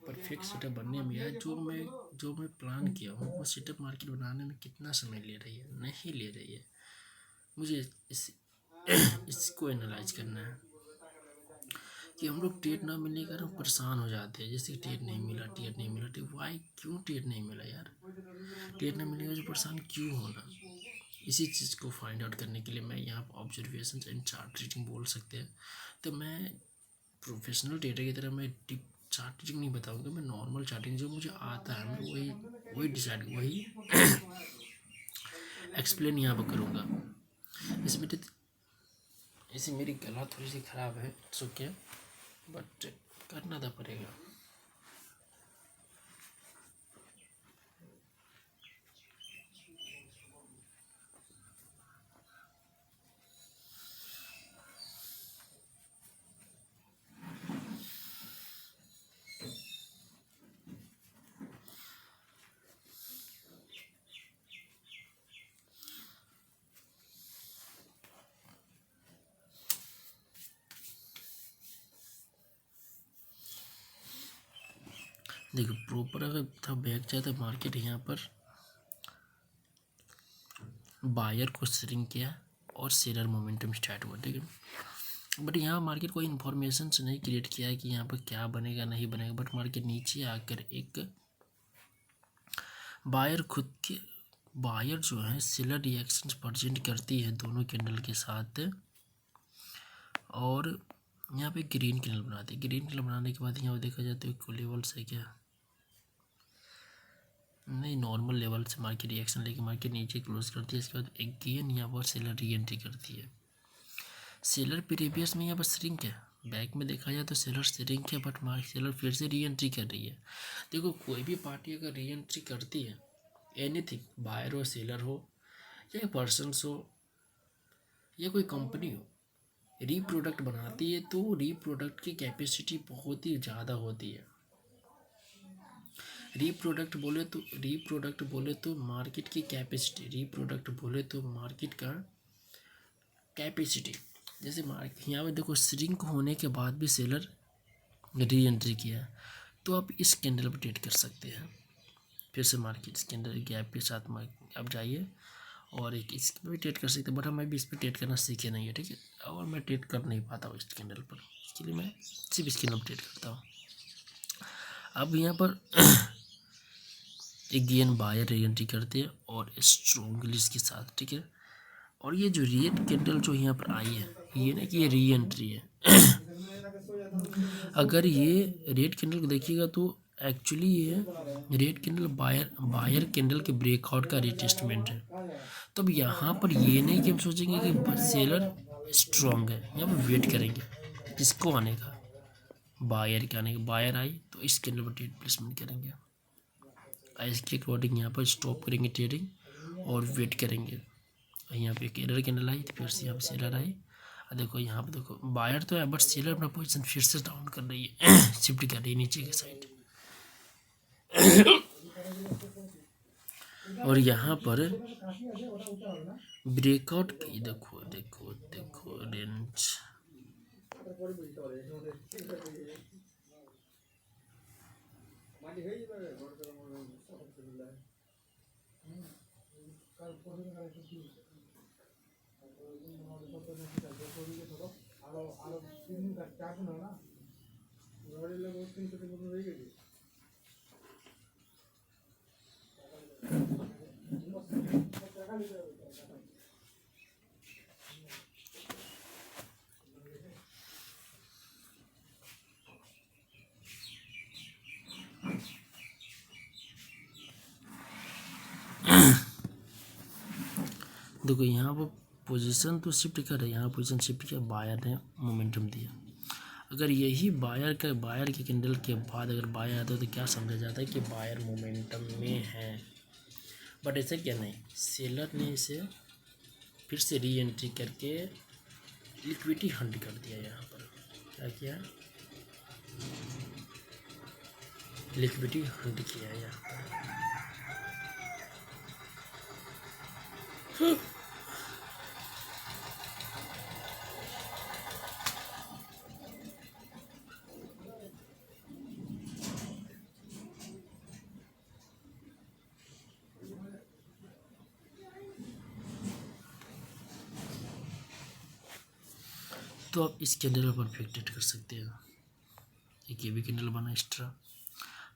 Perfect setup बनने में यार जो मैं प्लान किया हूँ वो सेटअप मार्केट बनाने में कितना समय ले रही है, नहीं ले रही है। मुझे इसको एनालाइज करना है कि हम लोग ट्रेड ना मिलने के कारण परेशान हो जाते हैं। जैसे ट्रेड नहीं मिला, ट्रेड नहीं मिला, ट्रेड वाई क्यों ट्रेड नहीं मिला यार? ट्रेड नहीं मिलने की वजह से परेशान क्यों होना? इसी चीज़ को फाइंड आउट करने के लिए मैं यहाँ पर ऑब्जर्वेशन एंड चार्ट ट्रेडिंग बोल सकते हैं। तो मैं प्रोफेशनल ट्रेडर की तरह मैं डीप चार्ट ट्रेडिंग नहीं बताऊँगा, मैं नॉर्मल चार्टिंग जो मुझे आता है मैं वही एक्सप्लेन यहाँ पर करूँगा। इसे मेरी गला थोड़ी सी ख़राब है, इट्स ओके, बट करना तो पड़ेगा। देखो प्रॉपर अगर था बैक जाए तो मार्केट यहाँ पर बायर को श्रिंक किया और सेलर मोमेंटम स्टार्ट हुआ, ठीक है। बट यहाँ मार्केट कोई इन्फॉर्मेशन से नहीं क्रिएट किया है कि यहाँ पर क्या बनेगा नहीं बनेगा। बट मार्केट नीचे आकर एक बायर जो है सेलर रिएक्शंस प्रेजेंट करती है दोनों कैंडल के साथ, और यहाँ पे ग्रीन कैंडल बनाती है। ग्रीन कैंडल बनाने के बाद यहाँ देखा जाता है कोई लेवल्स है क्या, नहीं, नॉर्मल लेवल से मार्केट रिएक्शन लेके मार्केट नीचे क्लोज करती है। इसके बाद अगेन यहाँ पर सेलर री एंट्री करती है। सेलर प्रीवियस में यहाँ पर श्रिंक है, बैक में देखा जाए तो सेलर श्रिंक है, बट सेलर फिर से री एंट्री कर रही है। देखो कोई भी पार्टी अगर री एंट्री करती है, एनीथिंग, बायर हो, सेलर हो, या पर्सनस हो, या कोई कंपनी हो, रीप्रोडक्ट बनाती है तो रीप्रोडक्ट की कैपेसिटी बहुत ही ज़्यादा होती है। रीप्रोडक्ट बोले तो मार्केट की कैपेसिटी, रीप्रोडक्ट बोले तो मार्केट का कैपेसिटी। जैसे मार्केट यहाँ पे देखो श्रिंक होने के बाद भी सेलर री एंट्री किया, तो आप इस कैंडल पर ट्रेड कर सकते हैं। फिर से मार्केट इसके अंदर गैप के साथ आप जाइए और एक इस पर भी ट्रेड कर सकते हैं। बट मैं भी इस पर ट्रेड करना सीखे नहीं है, ठीक है, और मैं ट्रेड कर नहीं पाता हूँ इस कैंडल पर, इसके लिए मैं सिर्फ इस कैंडल पर ट्रेड करता हूँ। अब यहाँ पर अगेन बायर री एंट्री करते हैं और स्ट्रॉन्गली इसके साथ, ठीक है। और ये जो रेड कैंडल जो यहाँ पर आई है, ये ना कि ये री एंट्री है। अगर ये रेड कैंडल को देखिएगा तो एक्चुअली ये रेड कैंडल बायर कैंडल के ब्रेकआउट का रिटेस्टमेंट है। तब यहाँ पर ये नहीं कि हम सोचेंगे कि सेलर स्ट्रॉन्ग है, यहाँ पर वेट करेंगे किसको आने का, बायर के आने का। बायर आई तो इस कैंडल पर ट्रेड प्लेसमेंट करेंगे, इसके अकॉर्डिंग यहाँ पर स्टॉप करेंगे ट्रेडिंग और वेट करेंगे। यहाँ पे एक एरर कैंडल आई तो फिर से यहाँ पे सेलर आई, और देखो यहाँ पे देखो बायर तो है बट सेलर अपना पोजीशन फिर से डाउन कर रही है, शिफ्ट कर रही है नीचे की साइड। और यहाँ पर ब्रेकआउट की देखो देखो देखो रेंज, देखो यहाँ पर पोजीशन तो शिफ्ट कर रहे हैं, यहाँ पोजीशन शिफ्ट किया, बायर ने मोमेंटम दिया। अगर यही बायर के कैंडल के बाद अगर बायर आता है तो क्या समझा जाता है कि बायर मोमेंटम में है। बट ऐसा क्या नहीं, सेलर ने इसे फिर से री एंट्री करके लिक्विडिटी हंट कर दिया। यहाँ पर क्या किया, लिक्विडिटी हंट किया यहाँ पर। तो आप इस कैंडल को परफेक्टेड कर सकते हैं। एक ये भी कैंडल बना एक्स्ट्रा।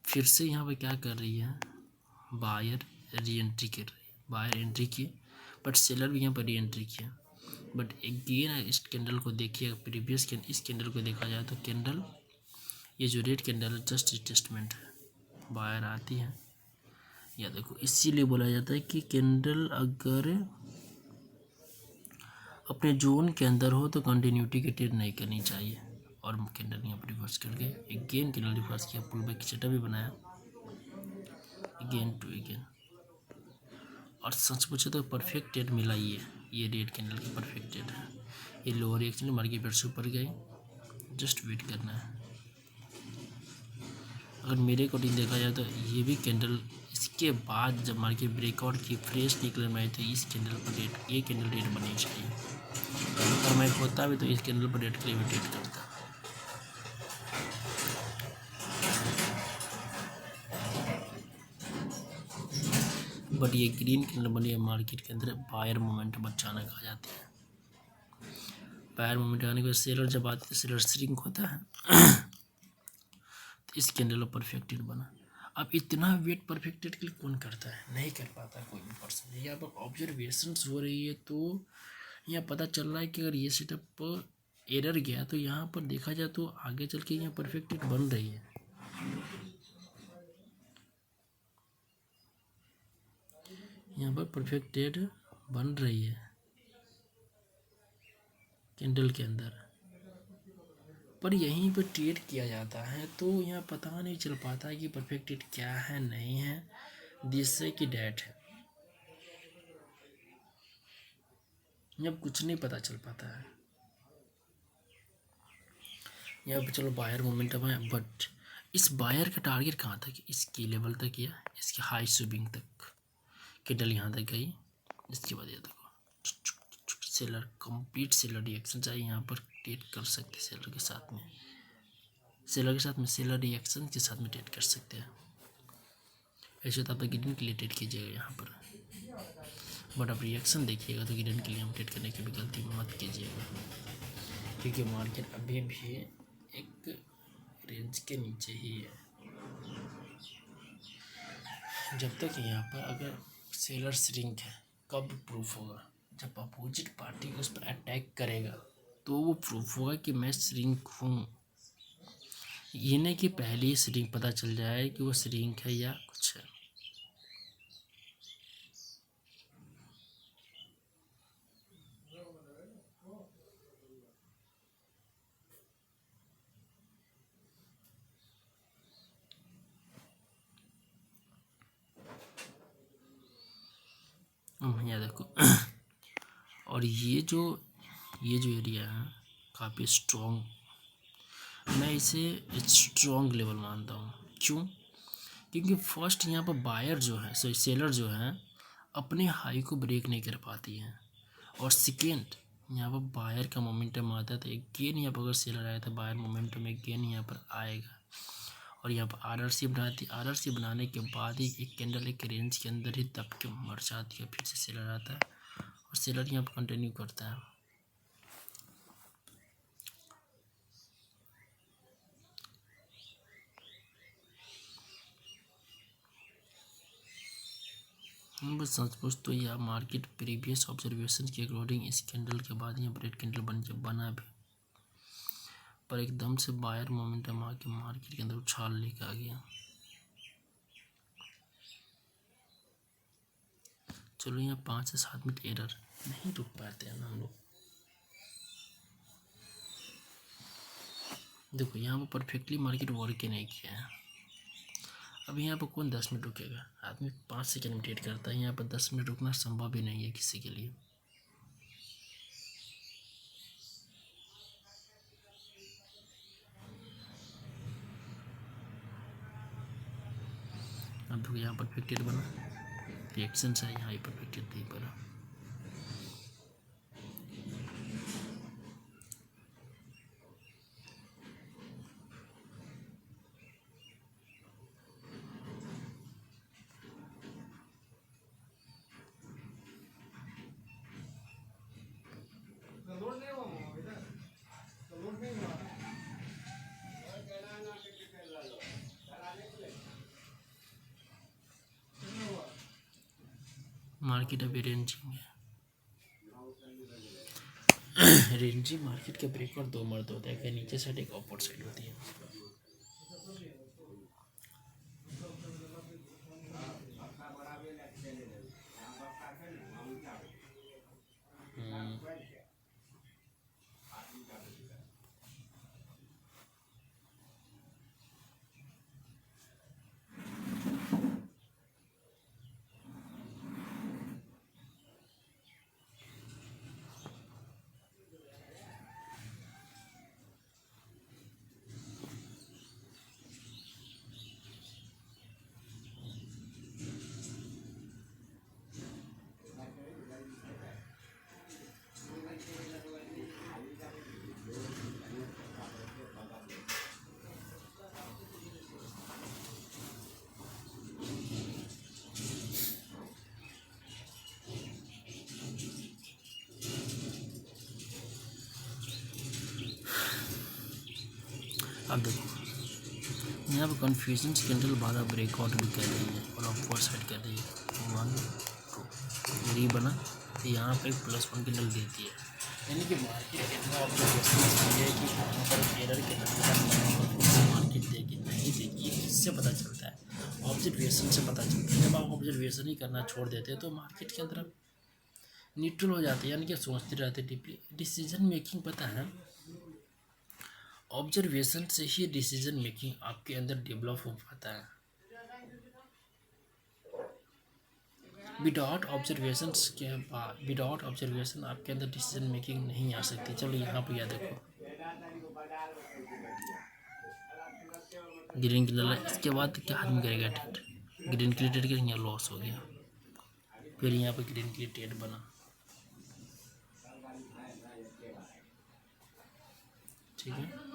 फिर से यहाँ पे क्या कर रही है, बायर री एंट्री कर रही है, बायर एंट्री की, बट सेलर भी यहाँ पर री एंट्री किया। बट अगेन इस कैंडल को देखिए, प्रीवियस इस कैंडल को देखा जाए तो कैंडल, ये जो रेड कैंडल है जस्ट रिटेस्टमेंट है, बायर आती है। या देखो इसीलिए बोला जाता है कि कैंडल अगर अपने जोन के अंदर हो तो कंटिन्यूटी की ट्रेड नहीं करनी चाहिए। और कैंडल यहाँ पर रिवर्स करके अगेन कैंडल रिवर्स किया, पुल बैक सेटअप भी बनाया अगेन टू अगेन, और सच पूछे तो परफेक्ट ट्रेड मिला ये रेड कैंडल की परफेक्ट ट्रेड है। ये लोअर एक्चुअली मार्केट फिर से ऊपर गई, जस्ट वेट करना है। अगर मेरे अकॉर्डिंग देखा जाए तो ये भी कैंडल इसके बाद जब मार्केट ब्रेकआउट की फ्रेश निकले में आई तो इस कैंडल पर रेट, ये कैंडल रेट बननी चाहिए। अगर मैं होता भी तो इस कैंडल पर रेट के लिए भी ट्रेड करता। बट ये ग्रीन कैंडल बनी है मार्केट के अंदर, बायर मोमेंटम अचानक आ जाती है। बायर मोमेंट आने के बाद सेलर जब आते हैं, सेलर श्रिंक होता है तो इस कैंडल पर परफेक्टेड बना। अब इतना वेट परफेक्टेड के लिए कौन करता है, नहीं कर पाता कोई भी पर्सन। यहाँ पर ऑब्जर्वेशंस हो रही है तो यहाँ पता चल रहा है कि अगर ये सेटअप एरर गया तो यहाँ पर देखा जाए तो आगे चल के यहाँ परफेक्टेड बन रही है। यहाँ पर परफेक्टेड बन रही है कैंडल के अंदर, पर यहीं पर ट्रेड किया जाता है तो यहाँ पता नहीं चल पाता है कि परफेक्टेड क्या है नहीं है, जिससे कि डेट है, जब कुछ नहीं पता चल पाता है। यहाँ पे चलो बायर मोमेंटम है, बट इस बायर का टारगेट कहाँ तक, इसकी लेवल तक या इसके हाई स्विंग तक। कैंडल यहाँ तक गई, इसके बाद ये देखो सेलर, कंप्लीट सेलर रिएक्शन चाहिए यहाँ पर ट्रेड कर सकते, सेलर के साथ में, सेलर रिएक्शन के साथ में ट्रेड कर सकते हैं। ऐसे तो आप ग्रीन के लिए ट्रेड कीजिएगा यहाँ पर, बट आप रिएक्शन देखिएगा तो ग्रीन के लिए हम ट्रेड करने की भी गलती मत कीजिएगा, क्योंकि मार्केट अभी भी एक रेंज के नीचे ही है। जब तक यहाँ पर अगर सेलर श्रिंक है, कब प्रूफ होगा, जब अपोजिट पार्टी उस पर अटैक करेगा तो वो प्रूफ होगा कि मैं श्रिंक हूँ। ये नहीं कि पहले ही श्रिंक पता चल जाए कि वो श्रिंक है या कुछ है। यहाँ देखो और ये जो एरिया है काफ़ी स्ट्रॉन्ग, मैं इसे स्ट्रॉन्ग लेवल मानता हूँ। क्यों? क्योंकि फर्स्ट यहाँ पर बायर जो है, सेलर जो है अपने हाई को ब्रेक नहीं कर पाती है, और सेकेंड यहाँ पर बायर का मोमेंटम आता है तो एक गेन यहाँ पर अगर सेलर आया तो बायर मोमेंटम एक गेन यहाँ पर आएगा, और यहाँ पर आरआरसी बनाती, आरआरसी बनाने के बाद ही एक कैंडल एक रेंज के अंदर ही दब के मर जाती है, फिर से सेलर आता है और सेलर यहाँ पर कंटिन्यू करता है। बस सच पूछ तो यह मार्केट प्रीवियस ऑब्जर्वेशन के अकॉर्डिंग इस कैंडल के बाद यहाँ पर रेड कैंडल बना भी, पर एकदम से बायर मोमेंटम आके मार्केट के अंदर उछाल लेके आ गया। चलो यहाँ 5 से 7 मिनट एरर नहीं रुक पाते हैं हम लोग। देखो यहाँ पर परफेक्टली मार्केट वर्क ही नहीं किया है। अब यहाँ पर कौन 10 मिनट रुकेगा, आदमी 5 सेकंड में ट्रेड करता है, यहाँ पर 10 मिनट रुकना संभव ही नहीं है किसी के लिए। अब देखो यहाँ परफेक्टेड बना, रिएक्शन से यहाँ परफेक्टेड नहीं बना। मार्केट अभी रेंजिंग है। रेंजिंग मार्केट के ब्रेक और दो मर्द होते हैं, नीचे साइड एक अपर साइड होती है। अब देखो यहाँ पर कन्फ्यूजन कैंडल 12 ब्रेकआउट भी कर रही है और अपवर्ड साइड कर रही है। 1 2 री बना तो यहाँ पे +1 कैंडल देती है, यानी कि मार्केट कितना ऑब्जर्वेशन है कि यहाँ पर एरर के नतीजा मार्केट देगी नहीं देगी, इससे पता चलता है, ऑब्जर्वेशन से पता चलता है। जब आप ऑब्जर्वेशन ही करना छोड़ देते हैं तो मार्केट के अंदर न्यूट्रल हो जाते हैं, यानी कि सोचते रहते डीपली। डिसीजन मेकिंग पता है, ऑब्जर्वेशन से ही डिसीजन मेकिंग आपके अंदर डेवलप हो पाता है। विदाउट ऑब्जर्वेशन के बाद, विदाउट ऑब्जर्वेशन आपके अंदर डिसीजन मेकिंग नहीं आ सकती। चलो यहाँ पर यह देखो ग्रीन कलर, इसके बाद क्या आदमी करेगा ट्रेड, ग्रीन के लिए ट्रेड करेंगे, लॉस हो गया। फिर यहाँ पर ग्रीन के लिए ट्रेड बना, ठीक है,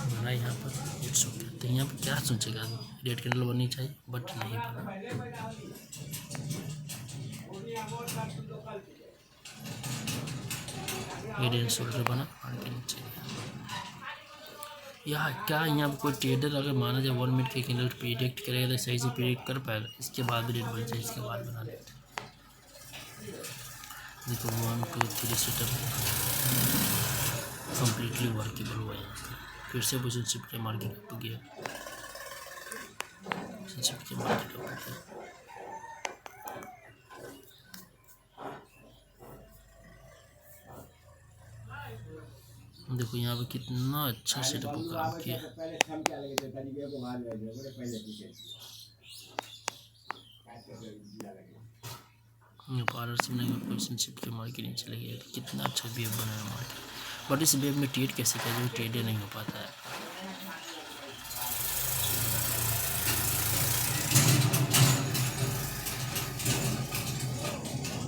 बना यहाँ पर इट्स ओके। तो यहाँ पर क्या सोचेगा आदमी, रेड कैंडल बननी चाहिए, बट नहीं बना। हेड एंड शोल्डर बना आगे नीचे। यहाँ क्या यहाँ पर कोई ट्रेडर अगर माना जाए 1 मिनट के कैंडल प्रिडिक्ट करेगा तो सही से प्रिडिक्ट कर पाएगा, इसके बाद रेट बन जाए, इसके बाद बना लेते। देखो 1 2 3 सेटअप कम्प्लीटली वर्केबल हुआ यहाँ पर। फिर से पोजीशन शिफ्ट के मार्केट अप गया, शिफ्ट के मार्केट अप गया। देखो यहाँ पे कितना अच्छा सेटअप काम किया। पार्लर से पोजीशन शिफ्ट के मार्केट नीचे लगे, कितना अच्छा वेव बनाया मार्केट। बट इस वेव में ट्रेड कैसे किया, जो ट्रेड नहीं हो पाता है।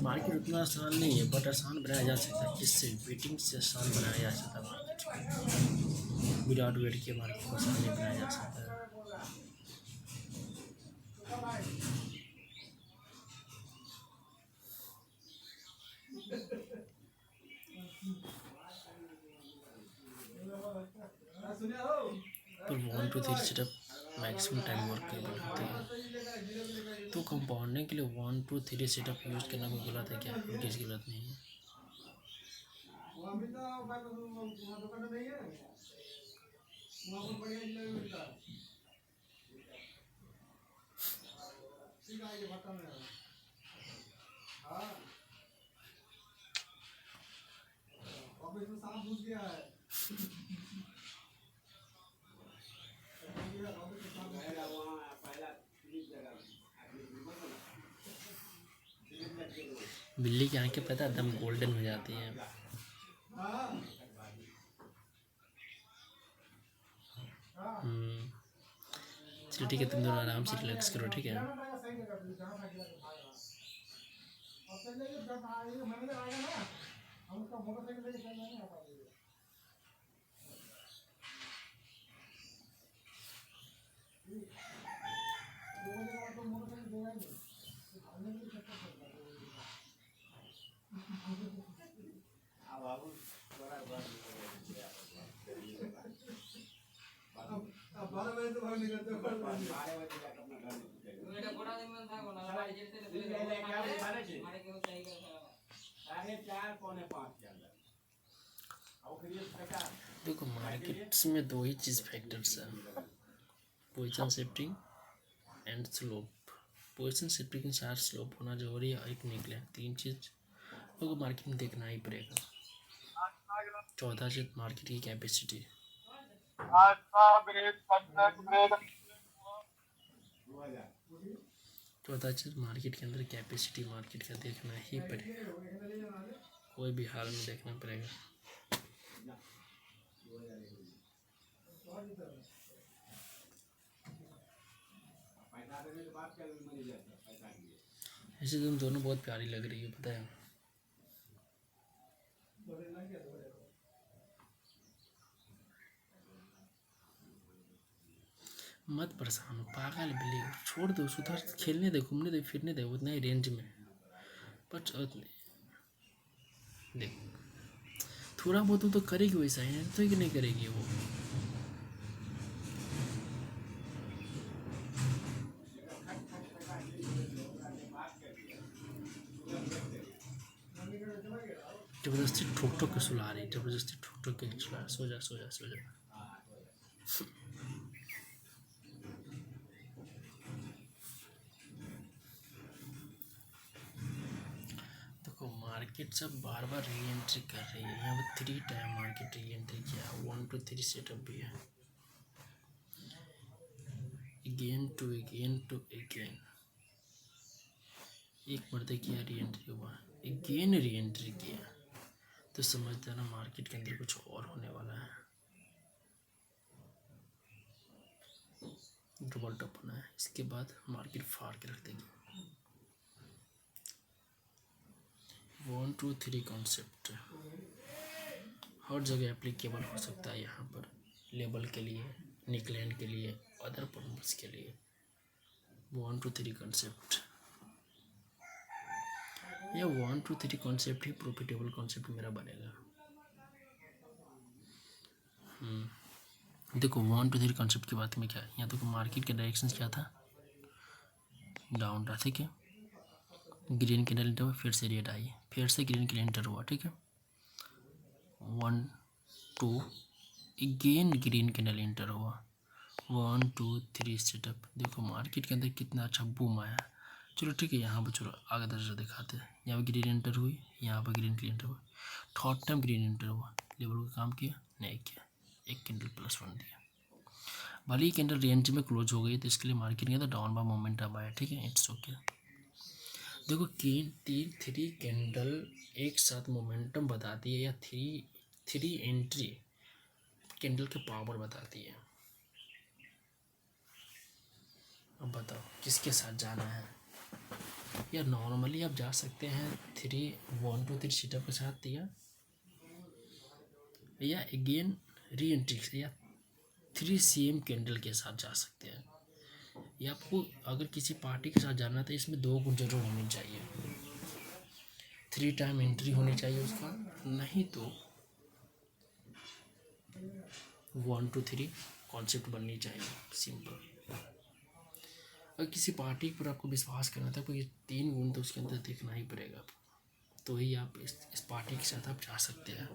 मार्केट उतना आसान नहीं है, बट आसान बनाया जा सकता है। किससे, वेटिंग से आसान बनाया जा सकता है मार्केट। विदाउट वेट के मार्केट को आसान नहीं बनाया जा सकता है। पर 1 2 3 सेटअप मैक्सिमम टाइम वर्केबल होते हैं। तो कंपाउंडिंग के लिए 1 2 3 सेटअप यूज करना कोई गलत है क्या? किसी गलत नहीं है। बिल्ली की आंखें पता है एकदम गोल्डन हो जाती हैं। चलो ठीक है, तुम दोनों आराम से रिलैक्स करो, ठीक है। देखो मार्केट्स में दो ही चीज़ फैक्टर्स हैं, position shifting and slope. Position shifting के साथ स्लोप होना जरूरी है, एक निकले तीन चीज़ लोगों को मार्केट में देखना ही पड़ेगा। चौथा चीज मार्केट की कैपेसिटी, चौथा चीज मार्केट के अंदर कैपेसिटी मार्केट का देखना ही पड़ेगा, कोई भी हाल में देखना पड़ेगा। ऐसे तुम दोनों बहुत प्यारी लग रही है, पता है। मत परेशान हो पागल बिल्ली, छोड़ दो, सुधर, खेलने दे, घूमने दे, फिरने दे, उतना ही रेंज में। बट देख थोड़ा बहुत तो करेगी वैसा ही, तो कि नहीं करेगी वो। जबरदस्ती ठोक ठोक के सुला रही, जबरदस्ती ठोक ठोक के सुला, सो जा सो जा सो जा। देखो मार्केट सब बार बार री एंट्री कर रही है, यहाँ पर 3 टाइम मार्केट री एंट्री किया, 1 to 3 सेटअप भी है, अगेन टू अगेन, एक मरते किया री एंट्री हुआ, अगेन री एंट्री किया, तो समझते ना मार्केट के अंदर कुछ और होने वाला है। डबल टॉप होना है, इसके बाद मार्केट फाड़ के रख देगी। 1 2 3 कॉन्सेप्ट हर जगह एप्लीकेबल हो सकता है, यहाँ पर लेबल के लिए, निकलैंड के लिए, अदर पर्पस के लिए। 1 2 3 कॉन्सेप्ट, ये 1 2 3 कॉन्सेप्ट ही प्रॉफिटेबल कॉन्सेप्ट मेरा बनेगा। देखो 1 2 3 कॉन्सेप्ट की बात में क्या है, यहाँ तो मार्केट का डायरेक्शन क्या था, डाउन था, ठीक है। ग्रीन कैंडल एंटर हुआ, फिर से रेड आई, फिर से ग्रीन कैंडल एंटर हुआ, ठीक है। 1 2 अगेन ग्रीन कैंडल एंटर हुआ, 1 2 3 सेटअप। देखो मार्केट के अंदर कितना अच्छा बूम आया। चलो ठीक है, यहाँ पर चलो आगे दर्जा दिखाते हैं। यहाँ पर ग्रीन एंटर हुई, यहाँ पर ग्रीन एंटर हुआ, थर्ड टाइम ग्रीन एंटर हुआ, लेवल का काम किया नहीं किया, एक कैंडल +1 दिया। भले ही कैंडल रेंज में क्लोज हो गई, तो इसके लिए मार्केट के अंदर डाउन बाय मोमेंटम आया, ठीक है, इट्स ओके। देखो 3 कैंडल एक साथ मोमेंटम बताती है, या थ्री एंट्री कैंडल के पावर बताती है। अब बताओ किसके साथ जाना है, या नॉर्मली आप जा सकते हैं 1 2 3 सेटअप के साथ, या अगेन री एंट्री, या 3 CM कैंडल के साथ जा सकते हैं। या आपको अगर किसी पार्टी के साथ जाना तो इसमें 2 गुण जरूर होनी चाहिए, 3 टाइम एंट्री होनी चाहिए उसका, नहीं तो 1 2 3 कॉन्सेप्ट बननी चाहिए, सिंपल। अगर किसी पार्टी पर आपको विश्वास करना था, कोई 3 गुण तो उसके अंदर देखना ही पड़ेगा, तो ही आप इस पार्टी के साथ आप जा सकते हैं।